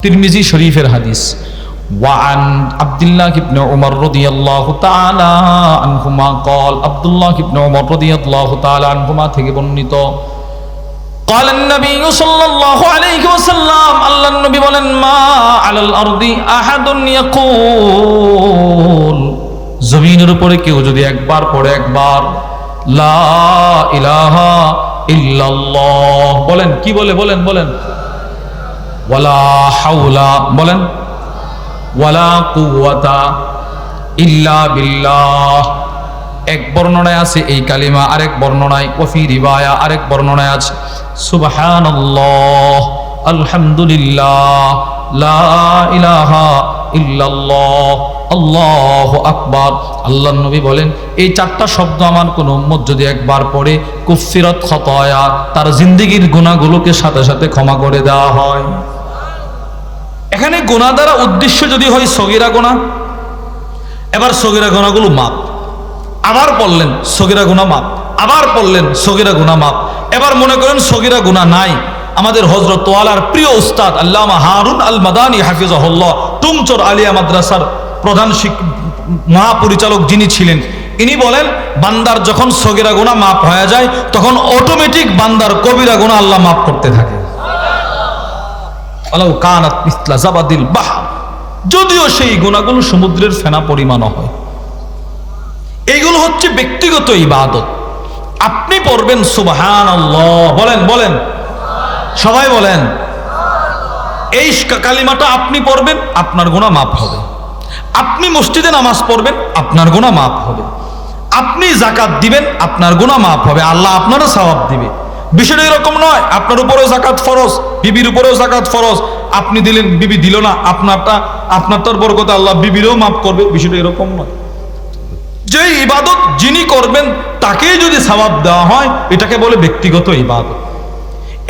তিরমিজি শরীফের হাদিস ওয়ান আব্দুল্লাহ ইবনে উমর রাদিয়াল্লাহু তাআলা আনহুমা قال আব্দুল্লাহ ইবনে উমর রাদিয়াল্লাহু তাআলা আনহুমা থেকে বর্ণিত قال النبي صلى الله عليه وسلم আল্লাহর নবী বলেন মা আলাল আরদি আহাদুন ইয়াকুল জমিনের উপরে কেউ যদি একবার পড়ে একবার লা ইলাহা ইল্লাল্লাহ বলেন কি বলেন ওয়ালা হাওলা বলেন ওয়ালা কুওয়াতা ইল্লা বিল্লাহ। এক বর্ণনায় আছে এই কালিমা, আরেক বর্ণনায় ওয়াফি রিওয়ায়া আরেক বর্ণনায় আছে সুবহানাল্লাহ আলহামদুলিল্লাহ লা ইলাহা ইল্লাল্লাহ আল্লাহু আকবার। আল্লাহর নবী বলেন এই চারটা শব্দ আমার কোন উম্মত যদি একবার পড়ে কুফিরাত খাতায়া, তার জিন্দেগীর গুনাহগুলোকে সাথে সাথে ক্ষমা করে দেওয়া হয়। এখানে গুনাহ দ্বারা উদ্দেশ্য যদি হয় সগীরা গুনাহ, এবার সগীরা গুনাহগুলো মাপ, আবার পড়লেন সগীরা গুনাহ মাপ, আবার পড়লেন সগীরা গুনাহ মাপ। এবার মনে করেন সগীরা গুনাহ নাই, আমাদের হযরত ওয়ালার প্রিয় উস্তাদ আল্লামা হারুন আল মাদানী হাফিজাহুল্লাহ টুমচর আলিয়া মাদ্রাসার প্রধান মহাপরিচালক যিনি ছিলেন, ইনি বলেন বান্দার যখন সগীরা গুনাহ মাপ হয়ে যায় তখন অটোমেটিক বান্দার কবিরা গুনাহ আল্লাহ মাফ করতে থাকে। আলাউ কানাত মিসলা জাবাদিল বাহর, যদিও সেই গুনাহগুলো সমুদ্রের ফেনা পরিমাণ হয়। এইগুলো হচ্ছে ব্যক্তিগত ইবাদত। আপনি পড়বেন সুবহানাল্লাহ, বলেন সবাই বলেন, এই কালিমাটা আপনি পড়বেন আপনার গুনাহ মাফ হবে। আপনি মসজিদে নামাজ পড়বেন আপনার গুনাহ মাফ হবে। আপনি যাকাত দিবেন আপনার গুনাহ মাফ হবে, আল্লাহ আপনারও সওয়াব দিবে। বিষয়টা এরকম নয় আপনার উপরেও যাকাত ফরজ, বিবির উপরেও যাকাত ফরজ, আপনি দিলেন বিবি দিল না, আপনার বরকতে আল্লাহ বিবিরও মাফ করবে, বিষয়টা এরকম নয়। যে ইবাদত যিনি করবেন তাকেই যদি সওয়াব দেওয়া হয় এটাকে বলে ব্যক্তিগত ইবাদত।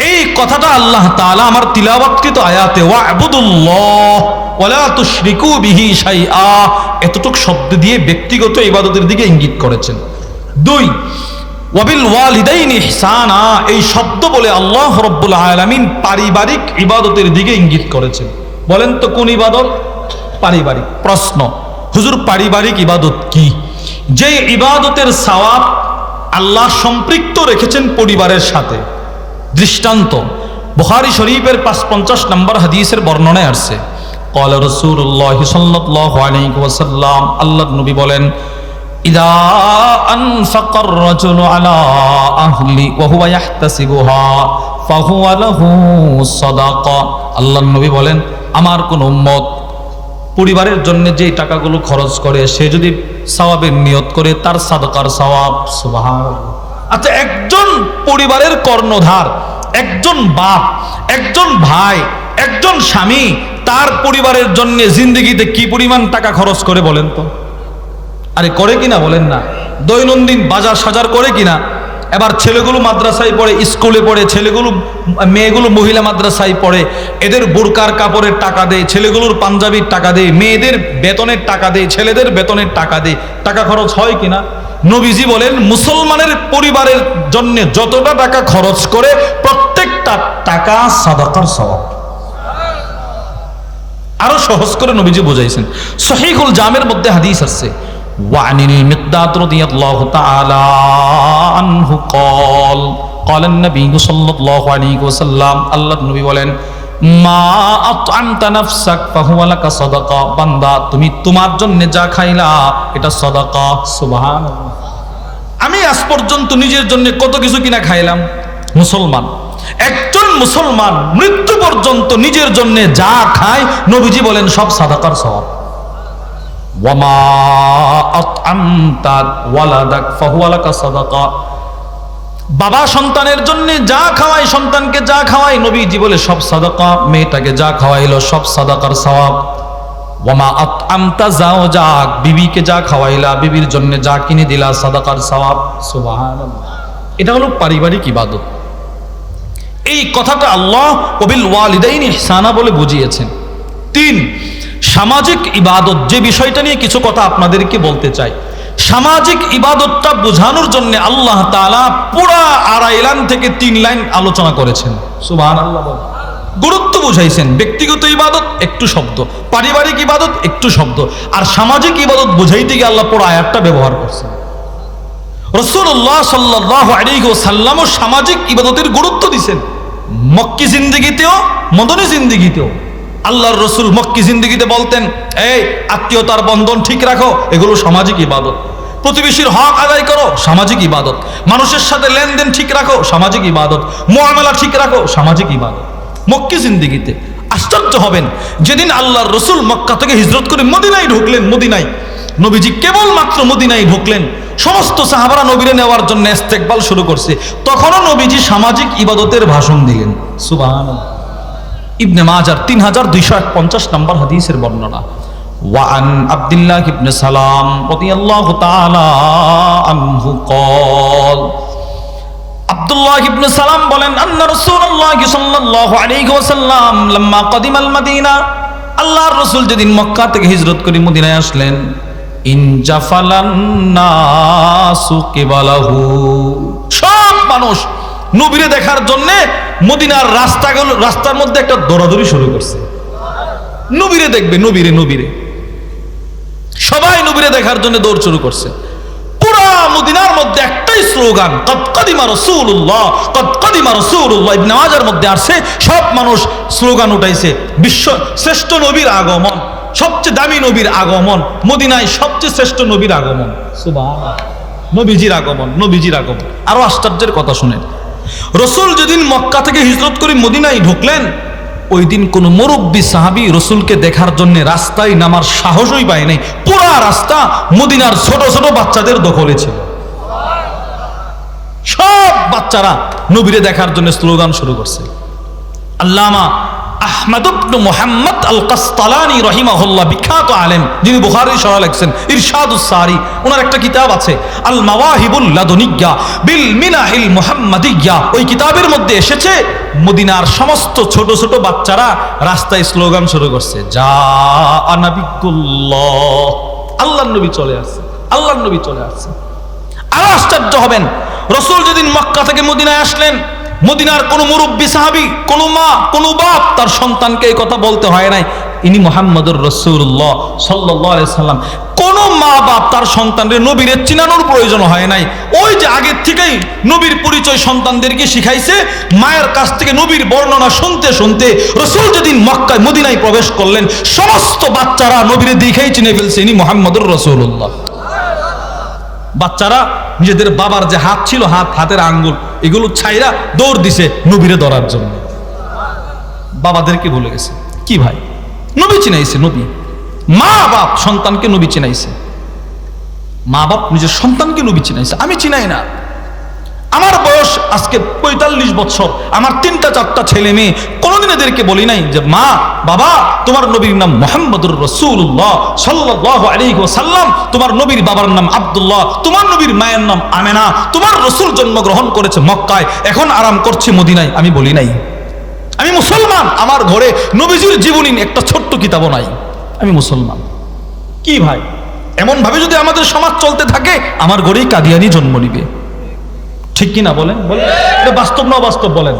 এই কথাটা আল্লাহ তাআলা আমার তিলাওয়াতকৃত আয়াতে ওয়া'বুদুল্লাহ ওয়ালা তুশরিকু বিহি শাইআ এতটুক শব্দ দিয়ে ব্যক্তিগত ইবাদতের দিকে ইঙ্গিত করেছেন। 2 ওয়াবিল ওয়ালিদাইনি ইহসানা, এই শব্দ বলে আল্লাহ রাব্বুল আলামিন পারিবারিক ইবাদতের দিকে ইঙ্গিত করেছেন। বলেন তো কোন ইবাদত? পারিবারিক। প্রশ্ন, হুজুর পারিবারিক ইবাদত কি? যে ইবাদতের সওয়াব আল্লাহ সম্পৃক্ত রেখেছেন পরিবারের সাথে। দৃষ্টান্ত বুখারী শরীফের 550 নম্বর হাদিসের বর্ণনায় আসছে ক্বালা রাসূলুল্লাহ সাল্লাল্লাহু আলাইহি ওয়াসাল্লাম, আল্লাহর নবী বলেন ইদা আনফাকার রাজুলু আলা আহলি ওয়া হুয়া ইয়াহতাসিবুহা ফাহুয়া লাহু সাদাকা। আল্লাহর নবী বলেন আমার কোন উম্মত পরিবারের জন্য যে টাকাগুলো খরচ করে সে যদি সওয়াবের নিয়ত করে তার সাদাকার সওয়াব। সুবহানাল্লাহ। আচ্ছা, একজন পরিবারের কর্ণধার, একজন বাপ, একজন ভাই, একজন স্বামী তার পরিবারের জন্য জিন্দেগিতে কি পরিমাণ টাকা খরচ করে বলেন তো? আরে করে কিনা বলেন না? দৈনন্দিন বাজার সাজার করে কিনা? এবার ছেলেগুলো মাদ্রাসায় পড়ে, স্কুলে পড়ে, মেয়েগুলো মহিলা মাদ্রাসায় পড়ে, এদের বোরকার কাপড়ের টাকা দেয়, ছেলেগুলোর পাঞ্জাবির টাকা দেয়, মেয়েদের বেতনের টাকা দেয়, ছেলেদের বেতনের টাকা দেয়। টাকা খরচ হয় কিনা? নবীজি বলেন মুসলমানের পরিবারের জন্য যতটা টাকা খরচ করে প্রত্যেকটা টাকা সাদাকার সওয়াব। আরো সহজ করে নবীজি বুঝাইছেন, সহিহুল জামের মধ্যে হাদিস আছে ওয়ানিল মিকদাদ রাদিয়াল্লাহু তাআলা আনহু قال قال النبي صلى الله عليه وسلم, আল্লাহর নবী বলেন মা আত'আমতা নাফসাক ফাহুয়া লাকা সাদাকা, বান্দা তুমি তোমার জন্য যা খাইলা এটা সাদাকা। সুবহানাল্লাহ। আমি আজ পর্যন্ত নিজের জন্য কত কিছু কিনা খাইলাম। মুসলমান, একজন মুসলমান মৃত্যু পর্যন্ত নিজের জন্য যা খায় নবীজি বলেন সব সাদাকার সওয়াব। ওয়ামা আত'আমতা ওয়ালাদাক ফাহুয়া লাকা সাদাকা, বাবা সন্তানের জন্য যা খাওয়ায়, সন্তানকে যা খাওয়ায় নবীজি বলে সব সাদাকা। মেয়েটাকে যা খাওয়াইলো সব সাদাকার সওয়াব। ওয়ামা আত'আমতা যাওজাক, বিবিকে যা খাওয়াইলা, বিবির জন্য যা কিনে দিলা সাদাকার সওয়াব। সুবহানাল্লাহ। এটা হলো পারিবারিক ইবাদত। এই কথাটা আল্লাহ ওয়াবিল ওয়ালিদাইনি ইহসানা বলে বুঝিয়েছেন। 3 সামাজিক ইবাদত, যে বিষয়টা নিয়ে কিছু কথা আপনাদেরকে বলতে চাই। সামাজিক ইবাদতটা বোঝানোর জন্য আল্লাহ তাআলা পুরা 2.5 লাইন থেকে 3 লাইন আলোচনা করেছেন। সুবহানাল্লাহ। গুরুত্ব বুঝাইছেন। ব্যক্তিগত ইবাদত একটু শব্দ, পারিবারিক ইবাদত একটু শব্দ, আর সামাজিক ইবাদত বুঝাইতে গিয়ে আল্লাহ পুরো আয়াতটা ব্যবহার করছেন। রাসূলুল্লাহ সাল্লাল্লাহু আলাইহি ওয়াসাল্লামও সামাজিক ইবাদতের গুরুত্ব দিয়েছেন, মক্কি জিন্দেগিতেও মদনী জিন্দেগিতেও। আল্লাহর রসুল মক্কি জিন্দেগিতে বলতেন, এই আত্মীয়তার বন্ধন ঠিক রাখো, এগুলো সামাজিক ইবাদত। প্রতিবেশীর হক আদায় করো, সামাজিক ইবাদত। মানুষের সাথে লেনদেন ঠিক রাখো, সামাজিক ইবাদত। মুআমালা ঠিক রাখো, সামাজিক ইবাদত। মক্কি জিন্দেগিতে আশ্চর্য হবেন, যেদিন আল্লাহর রসুল মক্কা থেকে হিজরত করে মদিনায় ঢুকলেন, মদিনায় নবীজি কেবলমাত্র মদিনায় ঢুকলেন, সমস্ত সাহাবারা নবীরে নেওয়ার জন্য ইস্তেকবাল শুরু করছে। তখনও নবীজি সামাজিক ইবাদতের ভাষণ দিলেন। সুবহানাল্লাহ। ইবনে মাজার 3251 নম্বর হাদিসের বর্ণনা। ওয়ান আব্দুল্লাহ ইবনে সালাম রাদিয়াল্লাহু তাআলা আনহু قال, আব্দুল্লাহ ইবনে সালাম বলেন, আন্না রাসূলুল্লাহ সাল্লাল্লাহু আলাইহি ওয়াসাল্লাম লাম্মা কদিমাল মদিনা, আল্লাহর রাসূল যেদিন মক্কা থেকে হিজরত করে মদিনায় আসলেন, ইনজাফালান নাসু কিবালাহু, সব মানুষ নবীরে দেখার জন্য মদিনার রাস্তার মধ্যে একটা দৌড়াদৌড়ি শুরু করছে। নবীরে দেখবে, নবীরে সবাই নবীরে দেখার জন্য দৌড় শুরু করছে। পুরা মদিনার মধ্যে একটাই স্লোগান, কদ কদিমা রাসূলুল্লাহ, কদ কদিমা রাসূলুল্লাহ। ইবনে মাজার মধ্যে আসছে, সব মানুষ স্লোগান উঠাইছে, বিশ্ব শ্রেষ্ঠ নবীর আগমন, সবচেয়ে দামি নবীর আগমন, মদিনায় সবচেয়ে শ্রেষ্ঠ নবীর আগমন। সুবহানাল্লাহ। নবীজির আগমন, নবীজির আগমন। আরো আশ্চর্যের কথা শুনেন, রসুল যেদিন মক্কা থেকে হিজরত করে মদিনায় ঢুকলেন, ওই দিন কোন মুরব্বী সাহাবী রসুলকে দেখার জন্য রাস্তায় নামার সাহসই পায় নাই। পুরা রাস্তা মদিনার ছোট ছোট বাচ্চাদের দখলে ছিল। সব বাচ্চারা নবীরে দেখার জন্য স্লোগান শুরু করছে। আল্লামা আহমদ ইবনে মুহাম্মদ আল কাসতালানী রাহিমাহুল্লাহ, বিখ্যাত আলেম, যিনি বুখারীর শরহ লিখছেন, ইরশাদুস সারি, ওনার একটা কিতাব আছে আল মাওয়াহিবুল লাদুনিয়্যা বিল মিনাহিল মুহাম্মাদিয়্যা। ওই কিতাবের মধ্যে এসেছে মদিনার সমস্ত ছোট ছোট বাচ্চারা রাস্তায় স্লোগান শুরু করছে, যা নাবিয়ুল্লাহ, আল্লাহর নবী চলে আসছে, আল্লাহর নবী চলে আসছে। আরো আশ্চর্য হবেন, রাসূল যেদিন মক্কা থেকে মদিনায় আসলেন, মদিনার কোন মুরব্বী সাহাবী, কোন মা, কোন বাপ তার সন্তানকে এই কথা বলতে হয় নাই, ইনি মুহাম্মদুর রাসূলুল্লাহ সাল্লাল্লাহু আলাইহি সাল্লাম। কোন মা বাপ তার সন্তানদের নবীরে চিনানোর প্রয়োজন হয় নাই। ওই যে আগের থেকেই নবীর পরিচয় সন্তানদেরকে শিখাইছে, মায়ের কাছ থেকে নবীর বর্ণনা শুনতে শুনতে রাসূল যেদিন মক্কায় মদিনায় প্রবেশ করলেন, সমস্ত বাচ্চারা নবীরে দেখেই চিনে ফেলছে, ইনি মুহাম্মদুর রাসূলুল্লাহ। বাচ্চারা নিজেদের বাবার যে হাত ছিল, হাতের আঙ্গুল, এগুলো ছাইরা দৌড় দিছে নবীরে ধরার জন্য। বাবাদেরকে ভুলে গেছে। কি ভাই, নবী চিনাইছে, নবী। মা বাপ সন্তানকে নবী চিনাইছে, মা বাপ নিজের সন্তানকে নবী চিনাইছে। আমি চিনাই না। আমার বয়স আজকে 45 বছর, আমার 3-4টা ছেলে মেয়ে, কোনোদিন এদেরকে বলি নাই যে মা বাবা তোমার নবীর নাম মুহাম্মদুর রাসূলুল্লাহ সাল্লাল্লাহু আলাইহি ওয়াসাল্লাম, তোমার নবীর বাবার নাম আব্দুল্লাহ, তোমার নবীর মায়ের নাম আমেনা, তোমার রাসূল জন্মগ্রহণ করেছে মক্কায়, এখন আরাম করছে মদিনায়। আমি বলি নাই। আমি মুসলমান, আমার ঘরে নবীজির জীবনী একটা ছোট্ট কিতাবও নাই। আমি মুসলমান। কি ভাই, এমন ভাবে যদি আমাদের সমাজ চলতে থাকে, আমার ঘরেই কাদিয়ানি জন্ম নিবে। ঠিক কিনা বলেন? বলেন, এটা বাস্তব না অবাস্তব বলেন?